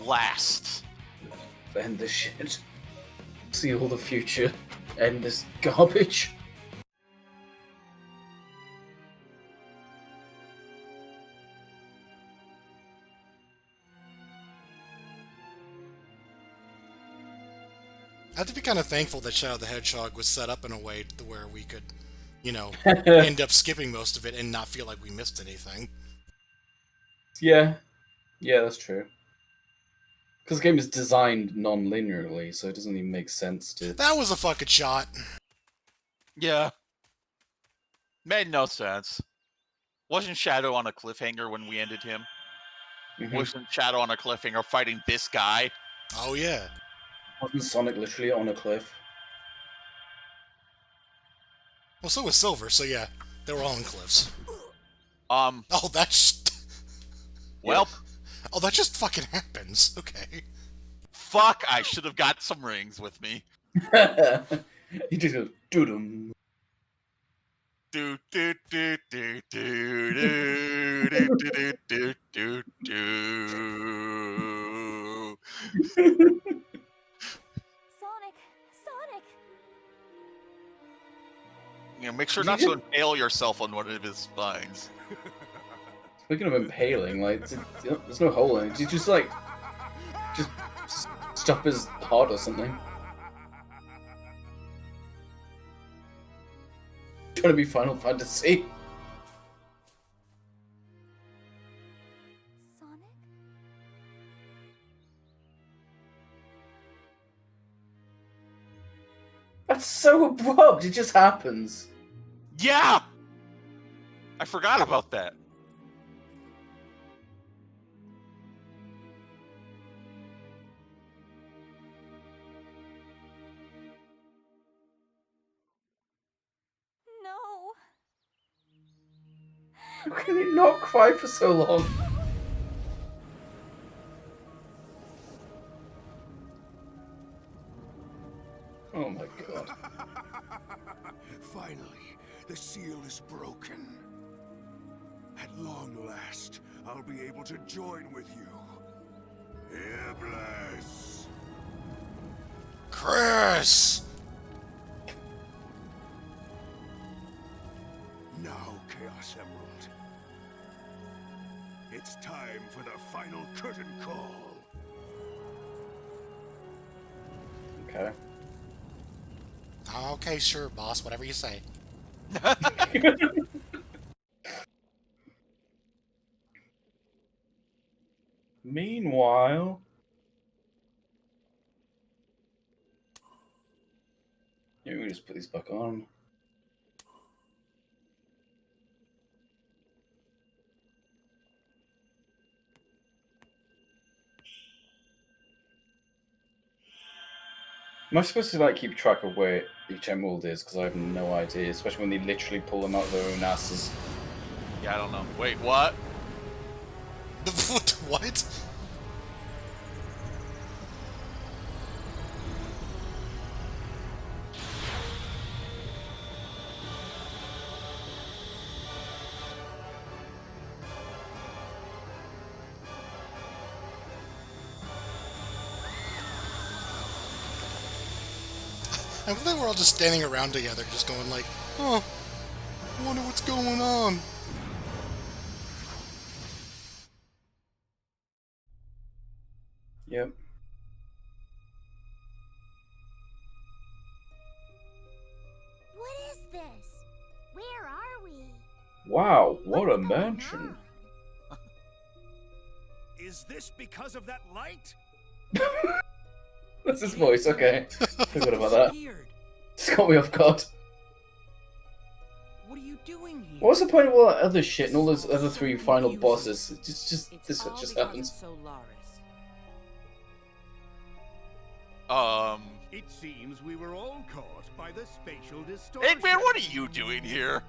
last. End this shit. See all the future. End this garbage. I have to be kind of thankful that Shadow the Hedgehog was set up in a way to where we could, end up skipping most of it and not feel like we missed anything. Yeah, that's true. Because the game is designed non-linearly, so it doesn't even make sense to... That was a fucking shot. Yeah. Made no sense. Wasn't Shadow on a cliffhanger when we ended him? Mhm. Wasn't Shadow on a cliffhanger fighting this guy? Oh, yeah. Wasn't Sonic literally on a cliff? Well, so was Silver, so yeah. They were all on cliffs. Oh, that's... Well... Oh, that just fucking happens. Okay. Fuck, I should have got some rings with me. He just goes, doo-dum. Do do do do do do do do do do do. Sonic. Make sure not to impale yourself on one of his spines. Speaking of impaling, there's no hole in it. You just stop his heart or something. Trying to be Final Fantasy. Sonic? That's so abrupt. It just happens. Yeah! I forgot about that. No. How can he not cry for so long? Oh my god. Finally, the seal is broken. At long last, I'll be able to join with you. Iblis! Chris! Now, Chaos Emerald. It's time for the final curtain call. Okay. Okay, sure, boss. Whatever you say. Meanwhile... Yeah, we can just put these back on. Am I supposed to keep track of where each emerald is? Because I have no idea, especially when they literally pull them out of their own asses. Yeah, I don't know. Wait, what? What? I think we're all just standing around together, just going like, oh, I wonder what's going on. Yep. What is this? Where are we? Wow, what a What's going mansion. on? Is this because of that light? That's his voice, okay. Forgot about that. Disappeared. It's caught me off guard. What are you doing here? What's the point of all that other shit and all those other three final bosses? It's just this all just because happens. of Solaris. It seems we were all caught by the spatial distortion. Eggman, what are you doing here?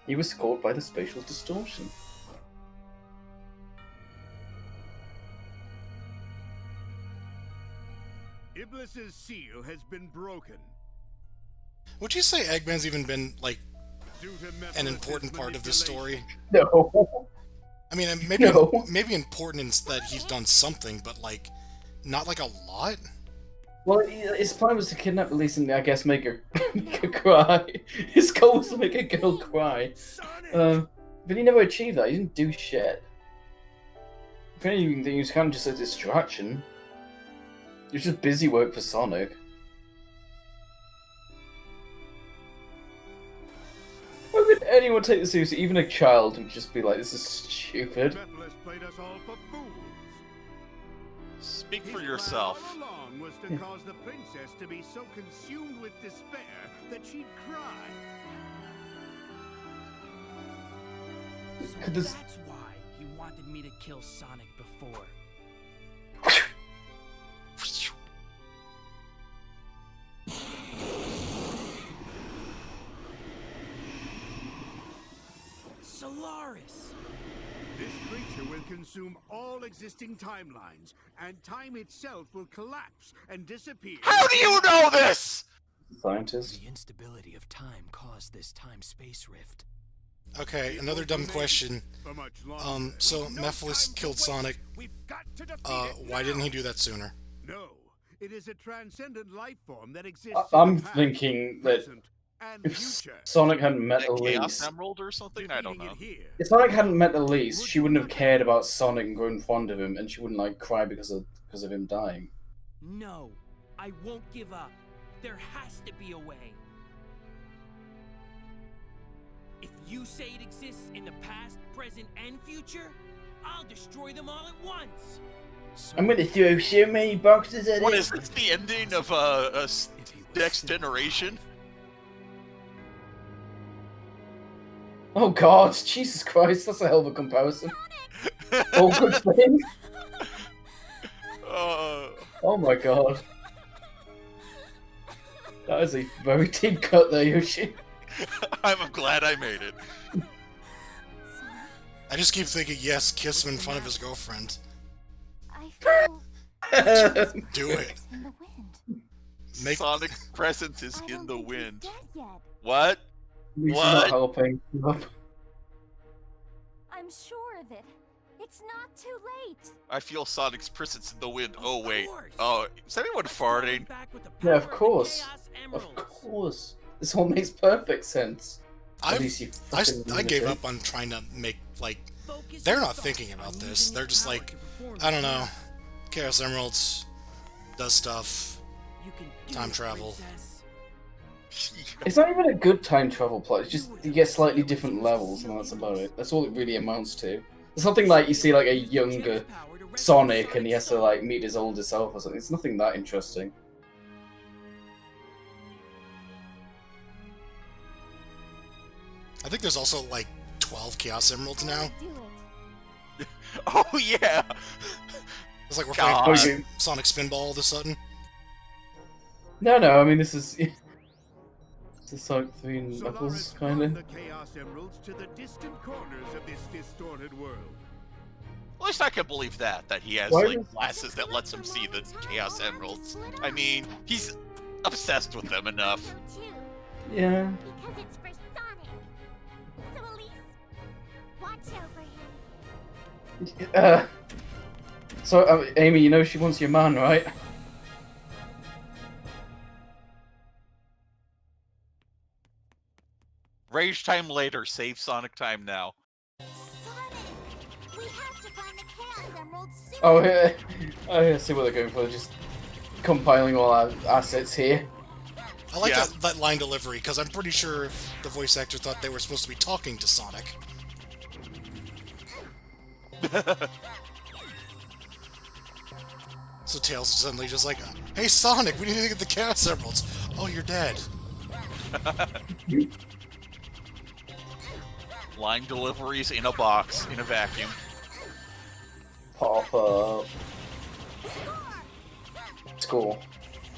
He was caught by the spatial distortion. Iblis's seal has been broken. Would you say Eggman's even been, Due to an important part of this story? No. I I mean, maybe No. maybe important in that he's done something, but like, not like a lot. Well, his plan was to kidnap Elise and I guess make her cry. His goal was to make a girl cry. Sonic! But he never achieved that. He didn't do shit. If anything, he was kind of just a distraction. It was just busy work for Sonic. Why would anyone take this seriously? Even a child would just be like, this is stupid. Mephiles played us all for fools. Speak His for plan yourself. all along was to cause the princess to be so consumed with despair that she'd cry. So Could this- that's why he wanted me to kill Sonic before. Solaris! This creature will consume all existing timelines, and time itself will collapse and disappear. How do you know this? Scientist. The instability of time caused this time-space rift. Okay, another dumb question. For much longer. So We've no Mephiles time to killed waste. Sonic. We've got to defeat it Why didn't he now. do that sooner? No, it is a transcendent life form that exists. I'm in the past, thinking that present, and if future. Sonic hadn't met A Chaos Elise, Emerald or something? I don't Defeating know. it here if Sonic hadn't met Elise, she wouldn't have cared about Sonic and grown fond of him, and she wouldn't like cry because of him dying. No, I won't give up. There has to be a way. If you say it exists in the past, present, and future, I'll destroy them all at once. So I'm gonna throw so many boxes at What it. is this? The ending of if he was Next simple- Generation? Oh god, Jesus Christ, that's a hell of a comparison. All good things. Uh, Oh my god. That is a very deep cut there, Yoshi. I'm glad I made it. Sonic, I just keep thinking, yes, kiss him in front of his girlfriend. I feel Do it. in the wind. Make Sonic presence is I in don't the think he's wind. dead yet. What? Lisa's What? not helping. I'm sure of it. It's not too late. I feel Sonic's presence in the wind. Oh Of wait. course. Oh, is anyone Let's throw him farting? back with the Yeah, of power the course. Chaos Of Emeralds. course. This all makes perfect sense. At I least you I fucking gave lunatic. up on trying to make like Focus they're your not thoughts thinking on about this. using They're your just power like, to perform I don't the know. task. Chaos Emeralds does stuff. You can do Time it, travel. princess. It's not even a good time travel plot. It's just you get slightly different levels, and that's about it. That's all it really amounts to. It's nothing like you see like a younger Sonic, and he has to like meet his older self or something. It's nothing that interesting. I think there's also like 12 Chaos Emeralds now. Do it. Oh yeah. It's like we're God. playing Okay. Sonic Spinball all of a sudden. No, I mean this is this is Sonic 3 and Solaris Knuckles flung kind the of. Chaos Emeralds to the distant corners of this distorted world. At least I can believe that he has Why like does- glasses that lets him see the Chaos Emeralds. I mean, he's obsessed with them enough. So too, Yeah. because it's for Sonic. So Elise, watch over him. So Amy, you know she wants your man, right? Rage time later, save Sonic time now. Sonic, we have to find the Chaos Emeralds soon. Oh, yeah. I see what they're going for. They're just compiling all our assets here. I like Yeah. that line delivery because I'm pretty sure the voice actor thought they were supposed to be talking to Sonic. So Tails is suddenly just like, "Hey Sonic, we need to get the Chaos Emeralds." Oh, you're dead. Line deliveries in a box, in a vacuum. Pop up. Score.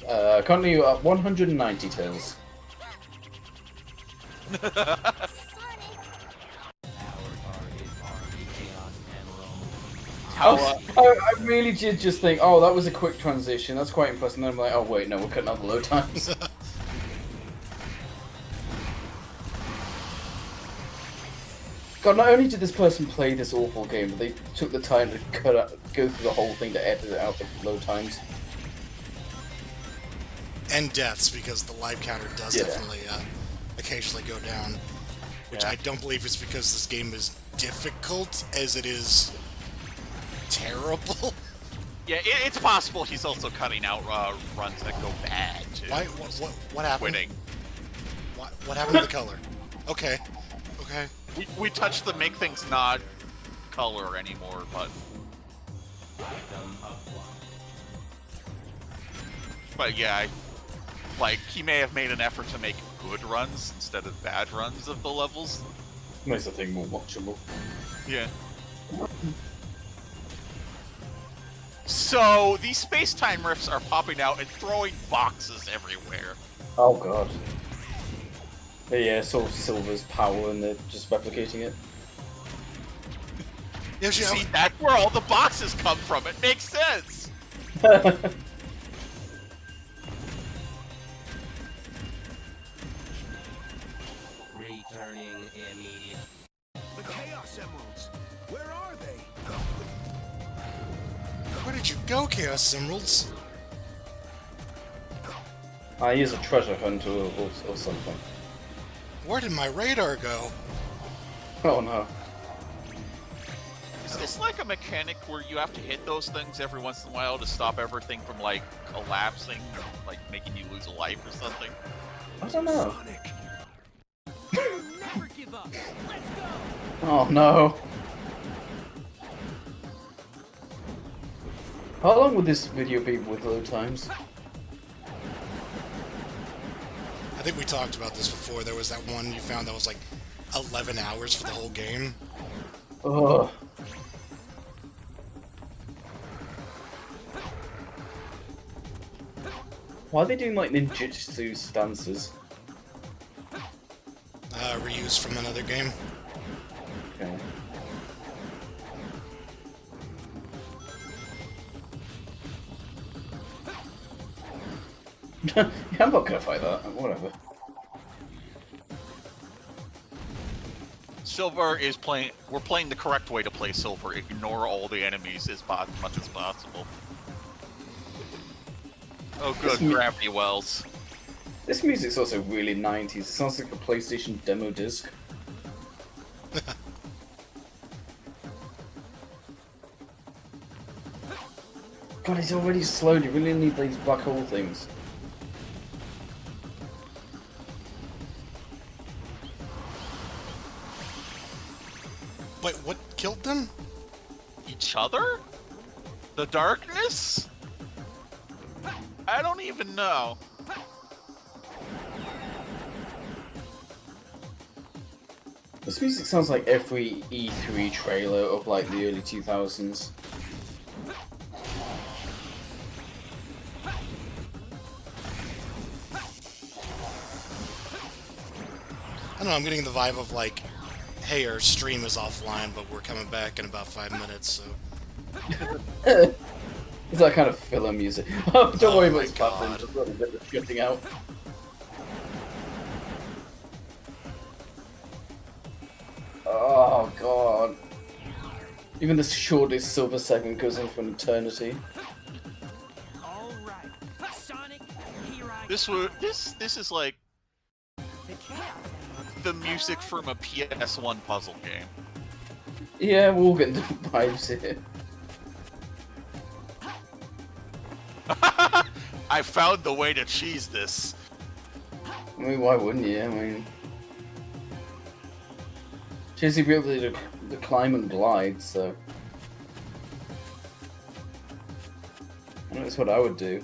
Currently at 190 tails. Sonic, How, I really did just think, oh, that was a quick transition. That's quite impressive. And then I'm like, oh wait, no, we're cutting out the load times. God, not only did this person play this awful game, but they took the time to go through the whole thing to edit it out the load times. And deaths, because the life counter does Yeah. definitely occasionally go down. Which Yeah. I don't believe is because this game is difficult as it is terrible. Yeah, it's possible he's also cutting out runs that go bad too. Why? What happened? Quitting. What happened to the color? Okay. Okay. We touched the make things not color anymore, but yeah, like he may have made an effort to make good runs instead of bad runs of the levels. Makes the thing more watchable. Yeah. So these space-time rifts are popping out and throwing boxes everywhere. Oh god. But yeah, Soul Silver's power and they're just replicating it. Yeah, See, that's where all the boxes come from. It makes sense. Returning immediately. The Chaos Emeralds. Where are they? where did you go, Chaos Emeralds? I use a treasure hunt or something. Where did my radar go? Oh no. Is this like a mechanic where you have to hit those things every once in a while to stop everything from like collapsing or like making you lose a life or something? I don't know. Sonic. Never give up. Let's go. Oh no. How long would this video be with load times? I think we talked about this before. There was that one you found that was like 11 hours for the whole game. Ugh. Why are they doing like ninjutsu stances? Reused from another game. Okay. Yeah, I'm not gonna fight that. Whatever. Silver is playing. We're playing the correct way to play Silver. Ignore all the enemies as much as possible. Oh, good, Gravity Wells. This music's also really 90s. It sounds like a PlayStation demo disc. God, he's already slowed. You really need these black hole things. Wait, what killed them? Each other? The darkness? I don't even know. This music sounds like every E3 trailer of like the early 2000s. I don't know, I'm getting the vibe of like, hey, our stream is offline, but we're coming back in about 5 minutes, so... It's that kind of filler music. Oh, don't worry about my this platform, God. just let it get drifting out. Oh god. Even the shortest silver segment goes on for an eternity. All right. Sonic, here I This is like The Chaos Emeralds. the music from a PS1 puzzle game. Yeah, we're all getting different vibes here. I found the way to cheese this. I mean, why wouldn't you? I mean... She's the ability to climb and glide, so... I think that's what I would do.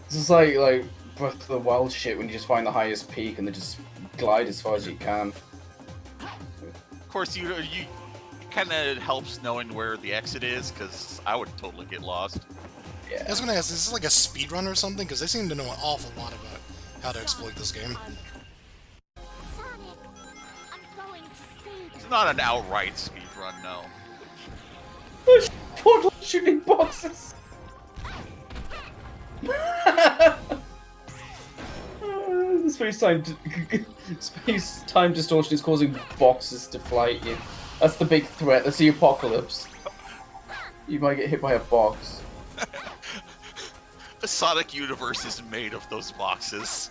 This is like Breath of the Wild shit when you just find the highest peak and then just glide as far as you can. Of course, you kind of helps knowing where the exit is, because I would totally get lost. I Yeah. was gonna ask, is this like a speedrun or something? Because they seem to know an awful lot about how to exploit this game. Sonic, I'm going to save It's you. not an outright speedrun, no. There's portal shooting boxes! The Space-time distortion is causing boxes to fly at you. That's the big threat. That's the apocalypse. You might get hit by a box. The Sonic universe is made of those boxes.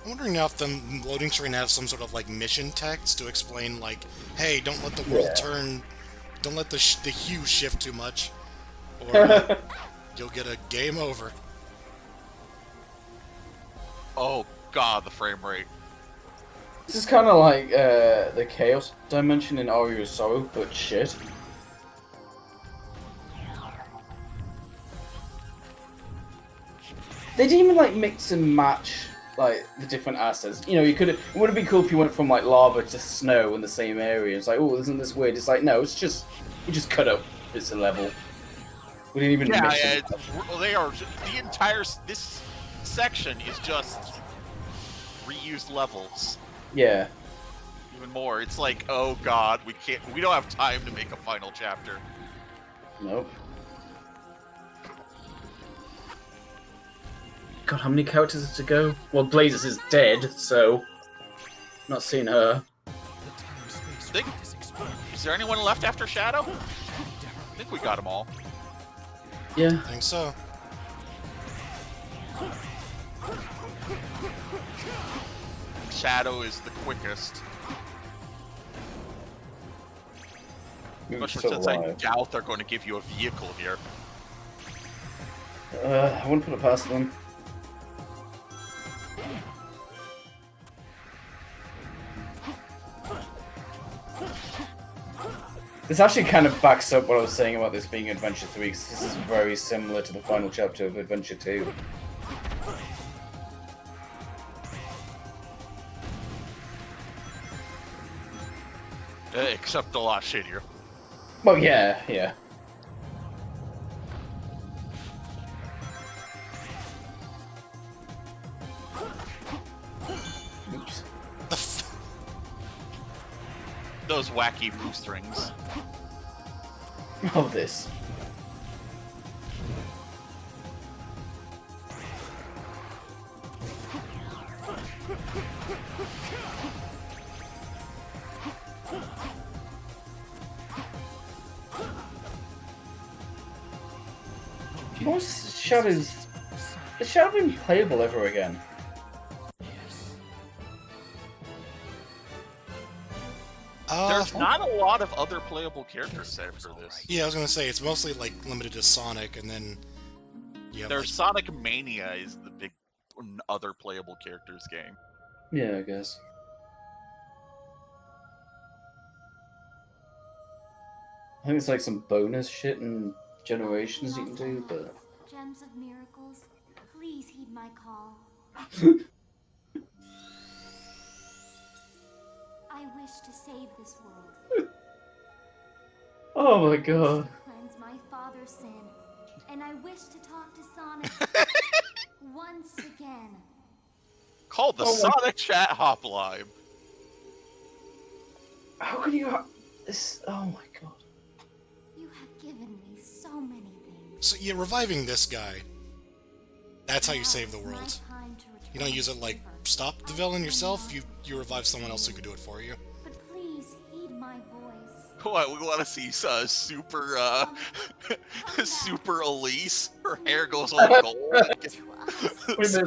I'm wondering now if the loading screen has some sort of like mission text to explain like, hey, don't let the world turn, don't let the hue shift too much, or you'll get a game over. Oh god, the frame rate. This is kind of like the Chaos Dimension in Aria of Sorrow, but shit. They didn't even like mix and match like the different assets. You know, you could. It would have been cool if you went from like lava to snow in the same area. It's like, oh, isn't this weird? It's like, no, it's just we just cut up. It's a level. We didn't even. Yeah, mix yeah it. well, they are. The entire this section is just reused levels. Yeah. Even more. It's like, oh god, we don't have time to make a final chapter. Nope. God, how many characters is to go? Well, Blazes is dead, so not seeing her. Is there anyone left after Shadow? I think we got them all. Yeah. I think so. Shadow is the quickest. Especially since I doubt they're going to give you a vehicle here. I wouldn't put it past them. This actually kind of backs up what I was saying about this being Adventure 3, because this is very similar to the final chapter of Adventure 2. Except a lot shittier. Well, yeah, yeah. Oops. Those wacky boost rings. Oh, this. Most Shadows... Has Shadow been playable ever again? There's not a lot of other playable characters after this. Yeah, I was gonna say it's mostly like limited to Sonic, and then yeah, There's Sonic Mania is the big other playable characters game. Yeah, I guess. I think it's like some bonus shit and generations you can do, but... Gems of miracles, please heed my call. I wish to save this world. Oh my god. Cleanse my father's sin, and I wish to talk to Sonic once again. Call the Sonic Chat Hotline. How can you have this? Oh my god. You have given me so many things. So yeah, reviving this guy. That's how you Now save the is my world. time to You don't return use to it like favor. stop the villain yourself. You revive someone else who could do it for you. But please heed my voice. What, we want to see super, super Elise? Her hair goes all gold. What is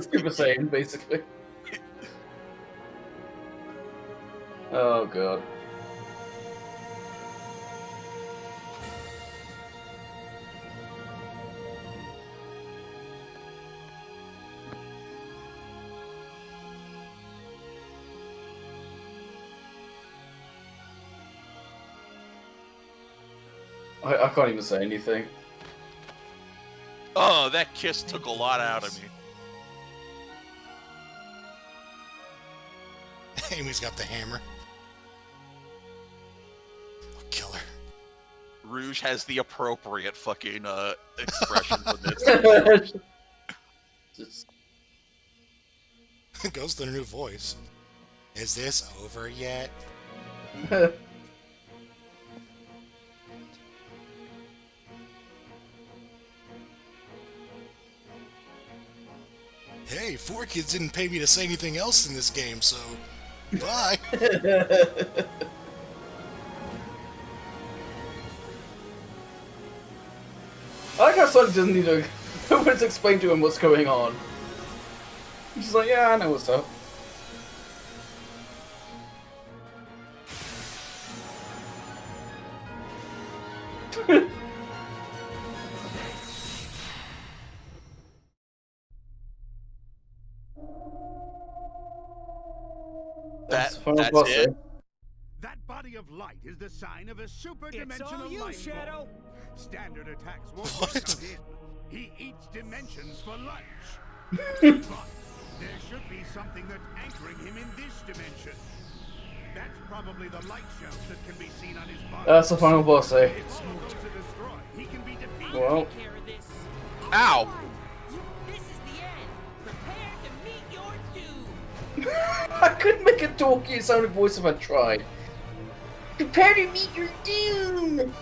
Super Saiyan, basically? Oh god. I can't even say anything. Oh, that kiss took a lot out of me. Amy's got the hammer. I'll kill her. Rouge has the appropriate fucking expression for this. Just... Goes to the new voice. Is this over yet? Hey, 4Kids didn't pay me to say anything else in this game, so bye. I like how Sonic doesn't need to. Nobody's explained to him what's going on. He's just like, yeah, I know what's up. That's boss, it. That body of light is the sign of a super It's dimensional all you, life form. Shadow. Standard attacks won't What? work with him. He eats dimensions for lunch. But there should be something that's anchoring him in this dimension. That's probably the light shells that can be seen on his body. That's the final boss, eh? If all those are destroyed, he can be defeated. Well. Take care of this. Ow! This is the end. Prepare to meet your doom. I couldn't make a talky sounding voice if I tried. Prepare to meet your doom!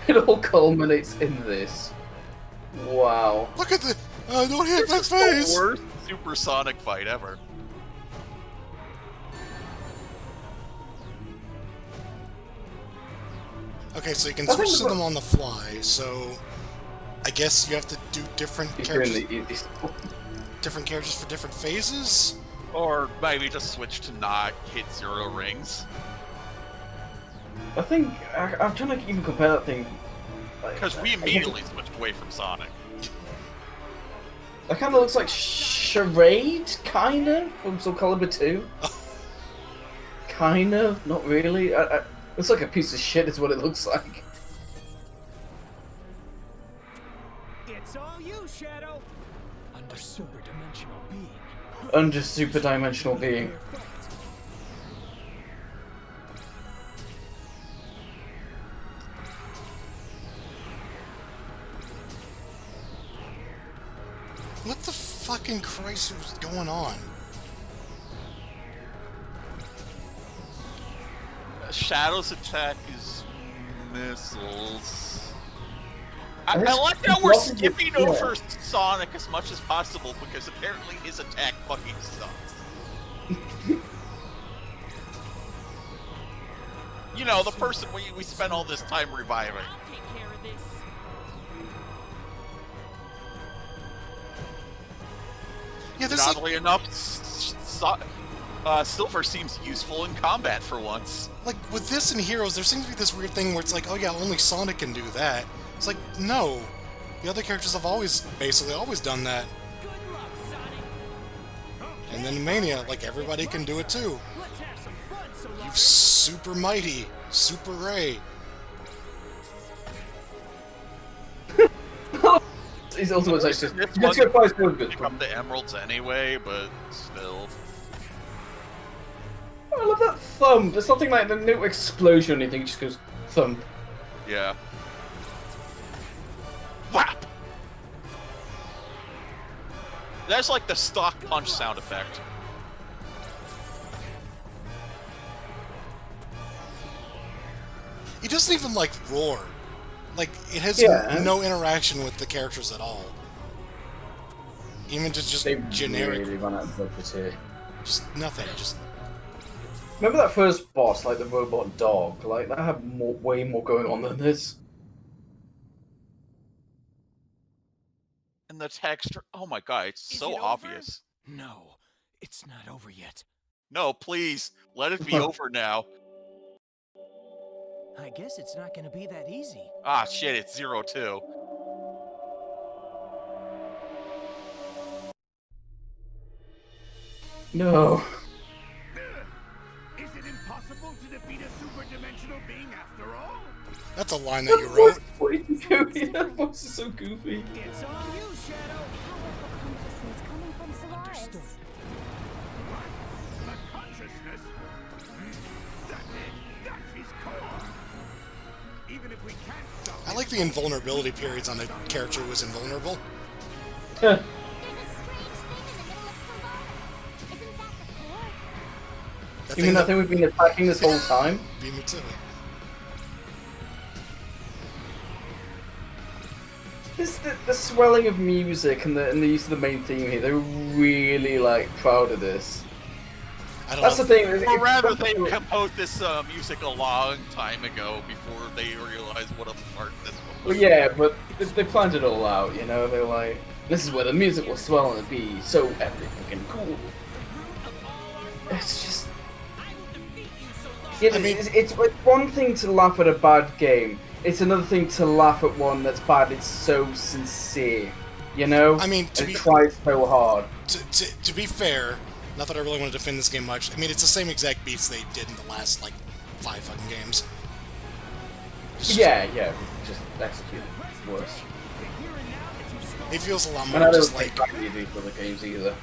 It all culminates in this. Wow. Look at the. Don't hit my This is the face! worst supersonic fight ever. Okay, so you can I think switch to the- them on the fly, so I guess you have to do different He's doing characters, the easy. different characters for different phases? Or maybe just switch to not hit 0 rings. I think I'm trying to even compare that thing. Because we immediately switched away from Sonic. That kind of looks like Charade, kind of, from Soul Calibur 2. Kind of, not really. Looks like a piece of shit is what it looks like. It's all you, Shadow. Under super dimensional being. Under super dimensional being. What the fucking Christ was going on? Shadow's attack is missiles. I And it's- like how it's we're also- skipping yeah. over Sonic as much as possible because apparently his attack fucking sucks. You know, the person we spent all this time reviving. I'll take care of this. Yeah, And there's like, oddly enough, Silver seems useful in combat for once. like with this and Heroes, there seems to be this weird thing where it's like, oh yeah, only Sonic can do that. It's like, no. The other characters have basically always done that. Good luck, Sonic. And then in Mania, like everybody can do it too. Let's have some fun, Solaris. You super mighty, Super Ray. His ultimate is just. This Let's one- go prize for good. Pick up the emeralds anyway, but still. I love that thump. There's something like the no explosion or anything. It just goes thump. Yeah. Whap! That's like the stock punch sound effect. He doesn't even like roar. Like it has Yeah. no interaction with the characters at all. Even just They generic, really run out of budget here. just nothing. Just Remember that first boss, like the robot dog? Like that had way more going on than this. And the texture, oh my god, it's Is so it over? obvious. No, it's not over yet. No, please, let it be over now. I guess it's not gonna be that easy. Ah, shit, it's 0-2. No. Is it impossible to defeat a super dimensional being after all? that's a line that you wrote. That voice is so goofy. It's all you, Shadow. Powerful consciousness coming from Solaris. Understood. What? A consciousness? That's it. That's his core. Even if we can't stop I him, like like the invulnerability periods on a character who was invulnerable. There's a strange thing in the middle of Sylvanas. Isn't that the core? That You mean that thing we've been attacking this whole time? Beat me to it. The swelling of music and the use of the main theme here, they're really like proud of this. I don't That's know. the thing. Or rather, they composed this music a long time ago before they realized what a fart this was. Well, yeah, but they planned it all out, you know? They're like, this is where the music will swell and be so epic and cool. It's just... Yeah, I mean- it's one thing to laugh at a bad game. It's another thing to laugh at one that's bad. It's so sincere, you know? I mean, and it tries so hard. To be fair, not that I really want to defend this game much. I mean, it's the same exact beats they did in the last like 5 fucking games. Yeah, just execute it worse. It feels a lot And more I don't just think like. that you do for the games either.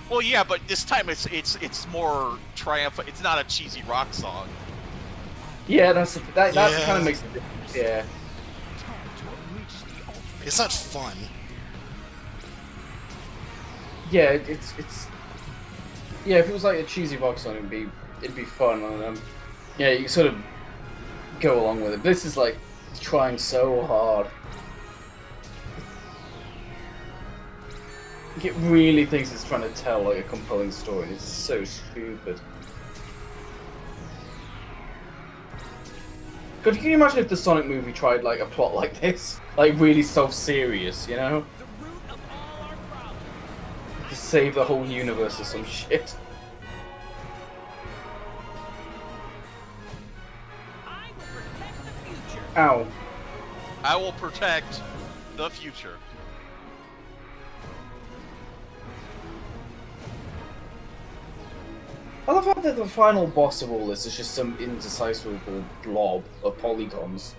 Well, yeah, but this time it's more triumphant. It's not a cheesy rock song. Yeah, that Yeah. kind of makes a difference. Yeah. It's not fun. Yeah, it's yeah. If it was like a cheesy rock song, it'd be fun, and yeah, you sort of go along with it. This is like trying so hard. It really thinks it's trying to tell like a compelling story. It's so stupid. God, can you imagine if the Sonic movie tried like a plot like this, like really self-serious, you know? The root of all our problems. To save the whole universe or some shit. I will protect the future. Ow. I will protect the future. I love how the final boss of all this is just some indecipherable blob of polygons.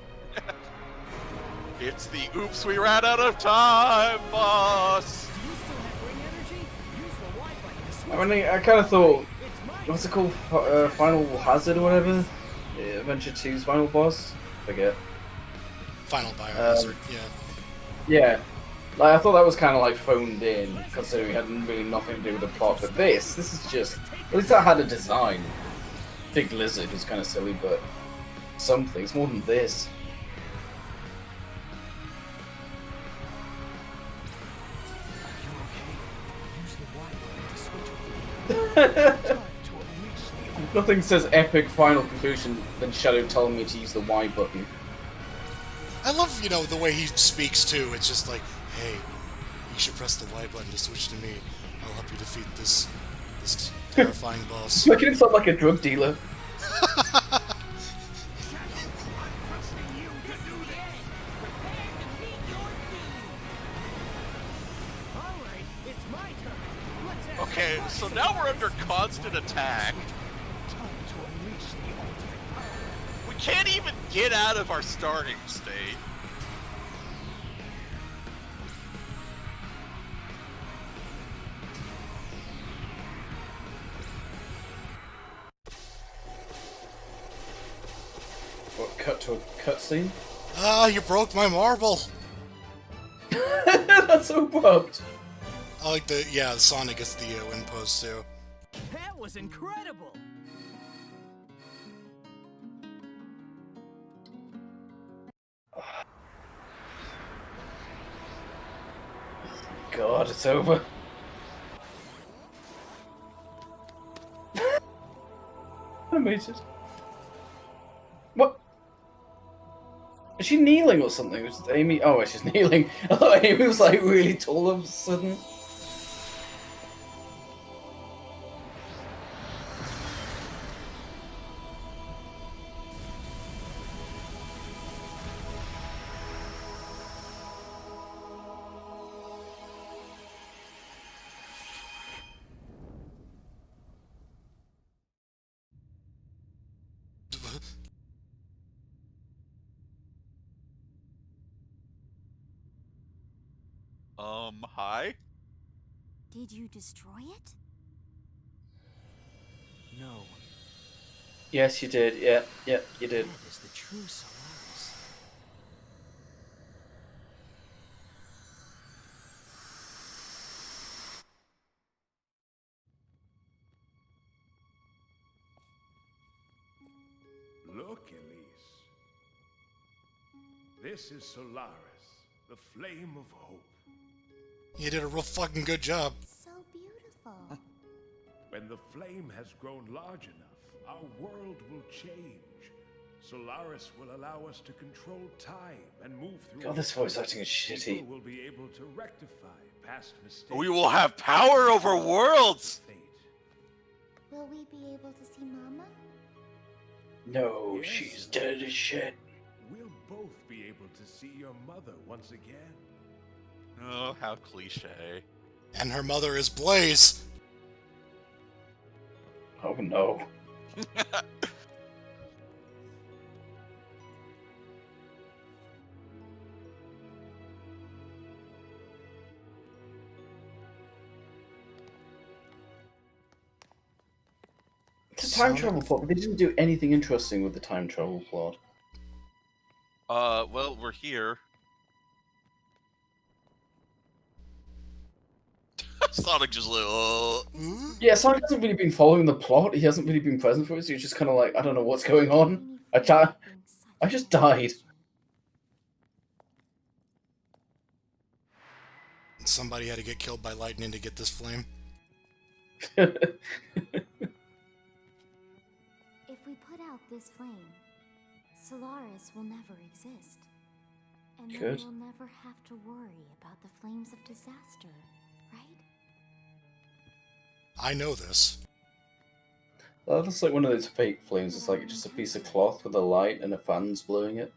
It's the oops, we ran out of time, boss. Do you still have ring energy? Use the Y button to switch. I mean, I kind of thought, It's mine. what's it called? Final Hazard or whatever? Yeah, Adventure 2's final boss? Forget. Final Biohazard, yeah. Yeah. Like, I thought that was kind of like phoned in, considering it had really nothing to do with the plot. But this is just... At least that had a design. Big Lizard was kind of silly, but something. It's more than this. Nothing says epic final conclusion than Shadow telling me to use the Y button. I love, you know, the way he speaks too. It's just like, hey, you should press the Y button to switch to me. I'll help you defeat this terrifying boss. Making him sound like a drug dealer. Alright, it's my turn. Let's have Okay, so now we're under constant attack. We can't even get out of our starting state. What, cut to a cutscene? Ah, you broke my marble! That's so abrupt. I like the, yeah, Sonic gets the win pose too. That was incredible. God, it's over. I made it. What? Is she kneeling or something? Was Amy? Oh, she's kneeling. I thought Amy was like really tall all of a sudden. Hi? Did you destroy it? No. Yes, you did. Yeah, yeah, you did. That is the true Solaris. Look, Elise. This is Solaris, the flame of hope. You did a real fucking good job. So beautiful. When the flame has grown large enough, our world will change. Solaris will allow us to control time and move through. God, this voice acting is shitty. People will be able to rectify past mistakes. We will have power over worlds! Fate. Will we be able to see Mama? No, Yes. she's dead as shit. We'll both be able to see your mother once again. Oh, how cliche. And her mother is Blaze. Oh no. It's a time travel plot, but they didn't do anything interesting with the time travel plot. Well, we're here. Sonic just like, Yeah, Sonic hasn't really been following the plot. He hasn't really been present for it, so he's just kind of like, I don't know what's going on. I just died. Somebody had to get killed by lightning to get this flame. If we put out this flame, Solaris will never exist. And then Good. we'll never have to worry about the flames of disaster, right? I know this. Well, that's like one of those fake flames. It's like just a piece of cloth with a light and a fan's blowing it.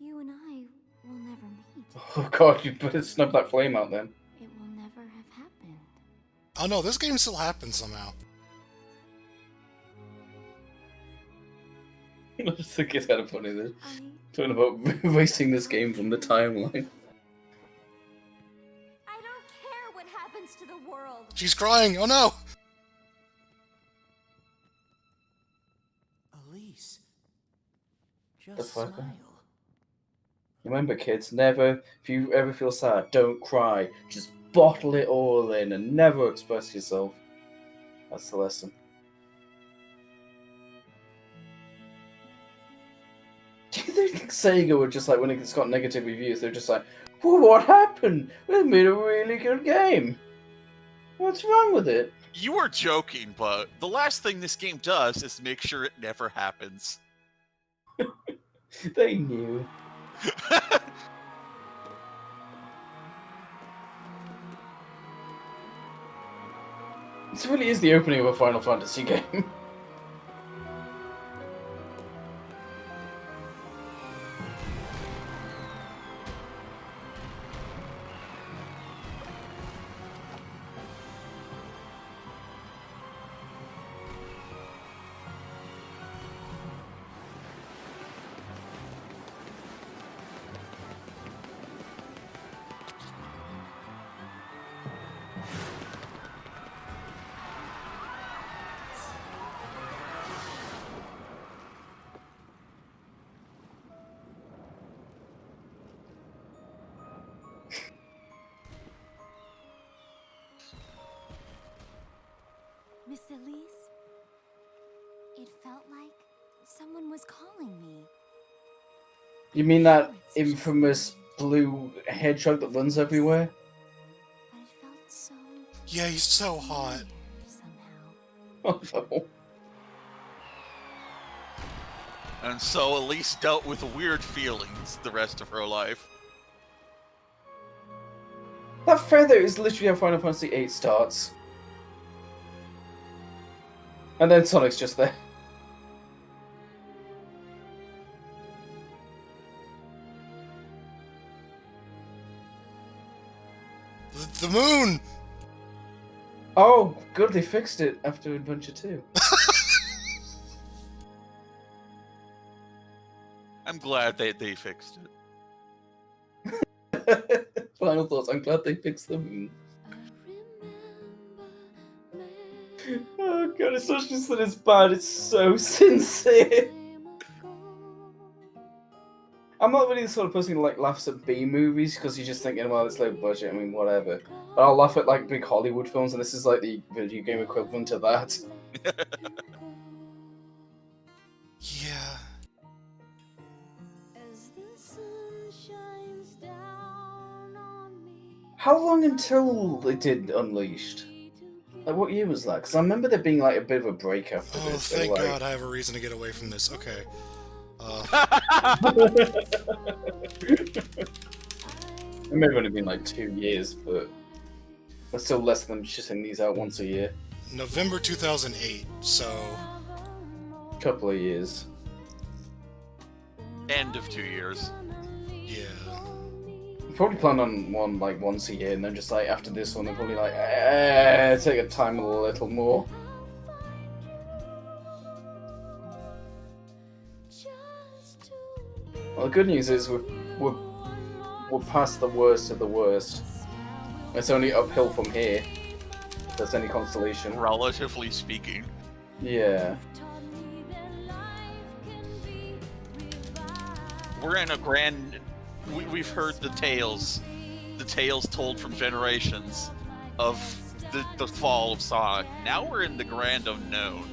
You and I will never meet. Oh god, you better snub that flame out then. It will never have happened. Oh no, this game still happens somehow. I just think it's kind of funny that I talking about erasing this game from the timeline. I don't care what happens to the world. She's crying. Oh no. Elise. The Just fuck? smile. Remember, kids, never, if you ever feel sad, don't cry. Just bottle it all in and never express yourself. That's the lesson. Do you think Sega were just like, when it's got negative reviews, they're just like, well, what happened? We made a really good game. What's wrong with it? you were joking, but the last thing this game does is make sure it never happens. They knew. This really is the opening of a Final Fantasy game. Miss Elise? It felt like someone was calling me. You mean that infamous blue hedgehog that runs everywhere? But it felt so Yeah, he's so hot. familiar somehow. Oh no. And so Elise dealt with weird feelings the rest of her life. That feather is literally how Final Fantasy VIII starts. And then Sonic's just there. The moon! Oh, good, they fixed it after Adventure 2. I'm glad they fixed it. Final thoughts, I'm glad they fixed the moon. Oh god, it's not just that it's bad, it's so sincere. I'm not really the sort of person who like laughs at B movies because you're just thinking, well, it's low budget, I mean, whatever. But I'll laugh at like big Hollywood films, and this is like the video game equivalent to that. Yeah. How long until they did Unleashed? Like, what year was that? Because I remember there being like a bit of a break after Oh, this. so, thank like... God I have a reason to get away from this. Okay. It may have only been like 2 years, but that's still less than shitting these out once a year. November 2008, so... Couple of years. End of 2 years. Yeah. Probably plan on one like once a year, and then just like after this one, they're probably like, take your time a little more. Well, the good news is we're past the worst of the worst. It's only uphill from here. If there's any consolation. Relatively speaking. Yeah. We're in a grand... We've heard the tales told from generations of the fall of Sonic. Now we're in the grand unknown,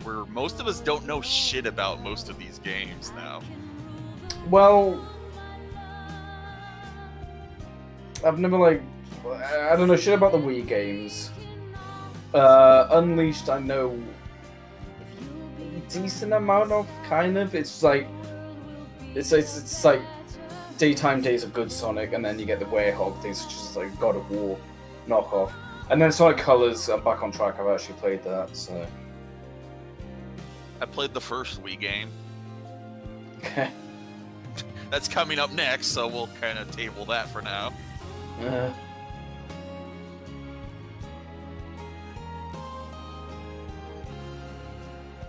where most of us don't know shit about most of these games now. Well, I've never like... I don't know shit about the Wii games. Unleashed, I know decent amount of, kind of. It's like... It's like daytime days of good Sonic, and then you get the Werehog things, which is like God of War knockoff. And then Sonic Colors, I'm back on track, I've actually played that, so... I played the first Wii game. Okay. That's coming up next, so we'll kind of table that for now.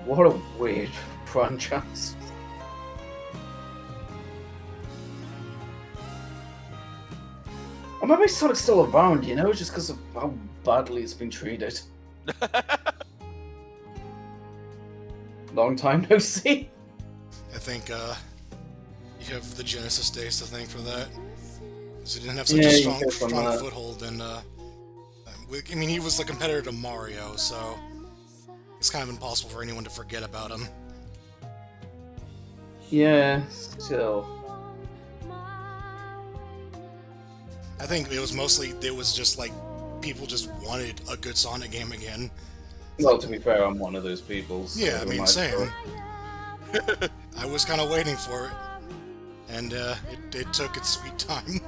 What a weird franchise. Or maybe Sonic's still around, you know, just because of how badly it's been treated. Long time no see. I think, you have the Genesis days to thank for that. Because he didn't have such a strong foothold, and, I mean, he was the competitor to Mario, so it's kind of impossible for anyone to forget about him. Yeah, still. I think it was mostly, it was just like, people just wanted a good Sonic game again. Well, to be fair, I'm one of those people. So Yeah, I mean, same. I was kind of waiting for it, and it took its sweet time.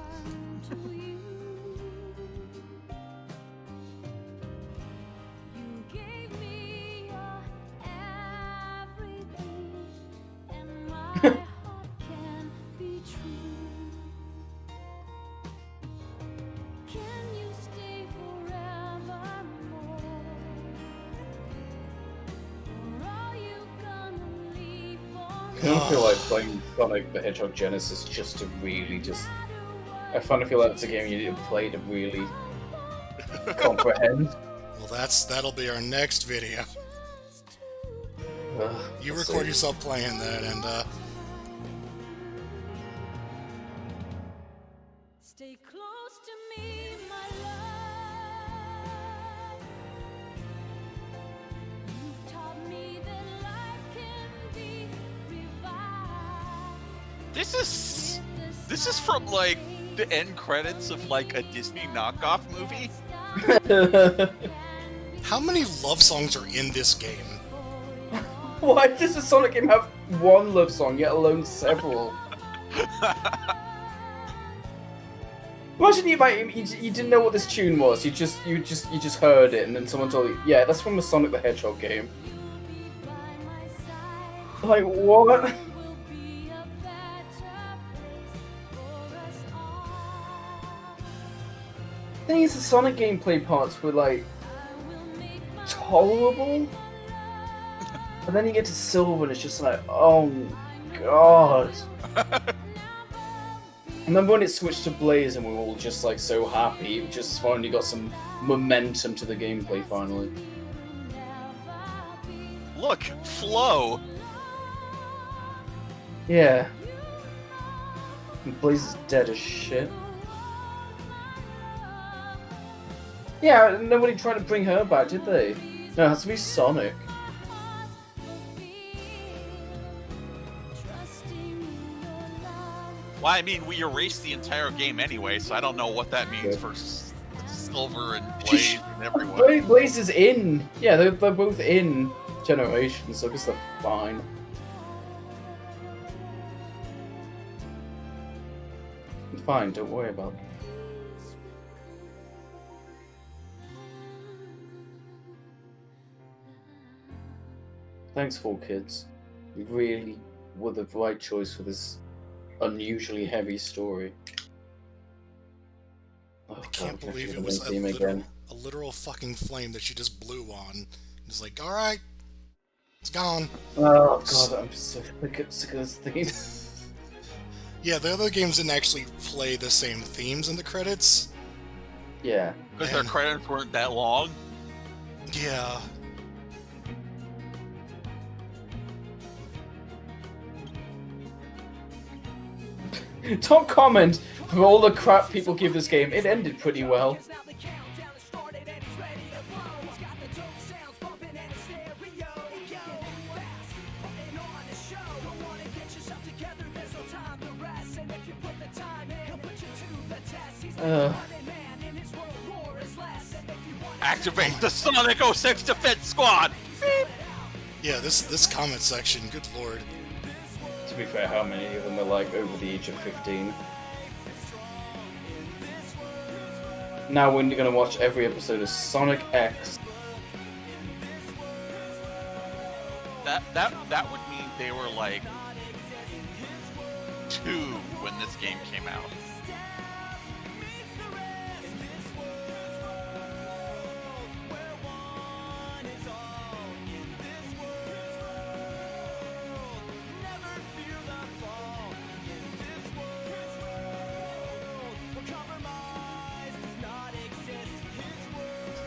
I don't feel like playing Sonic the Hedgehog Genesis just to really just... I kind of feel like it's a game you need to play to really comprehend. Well, that'll be our next video. You Let's record see. yourself playing that, and Stay close to me, my love. You've taught me that life can be revived. This is from like the end credits of like a Disney knockoff movie. how many love songs are in this game? Why does a Sonic game have one love song, yet alone several? Imagine you didn't know what this tune was. You just heard it, and then someone told you, "Yeah, that's from a Sonic the Hedgehog game." Like what? The thing is, the Sonic gameplay parts were like tolerable, but then you get to Silver, and it's just like, oh god. I remember when it switched to Blaze and we were all just like so happy. It just finally got some momentum to the gameplay finally. Look, Flo. Yeah. And Blaze is dead as shit. Yeah, nobody tried to bring her back, did they? No, it has to be Sonic. Well, I mean, we erased the entire game anyway, so I don't know what that means Yeah. for Silver and Blaze and everyone. Blaze is in. Yeah, they're both in Generations, so I guess they're fine. Fine, don't worry about it. Thanks, 4Kids. You really were the right choice for this unusually heavy story. Oh, I can't God, believe I it was theme again. a literal fucking flame that she just blew on. It's like, alright, it's gone. Oh god, I'm so sick of this theme. Yeah, the other games didn't actually play the same themes in the credits. Yeah. Because their credits weren't that long. Yeah. Top comment for all the crap people give this game. It ended pretty well. Activate the Sonic 06 Defense Squad! Yeah, this comment section, good lord. To be fair, how many of them are like over the age of 15? Now we're gonna watch every episode of Sonic X. That would mean they were like 2 when this game came out.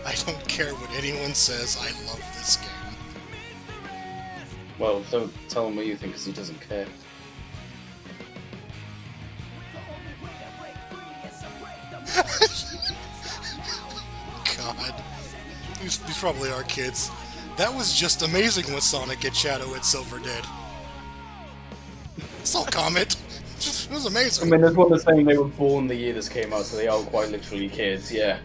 I don't care what anyone says, I love this game. Well, don't tell him what you think because he doesn't care. God. These probably are kids. That was just amazing what Sonic and Shadow and Silver did. It's all comment. It was I amazing. mean, there's one that's saying they were born the year this came out, so they are quite literally kids, yeah.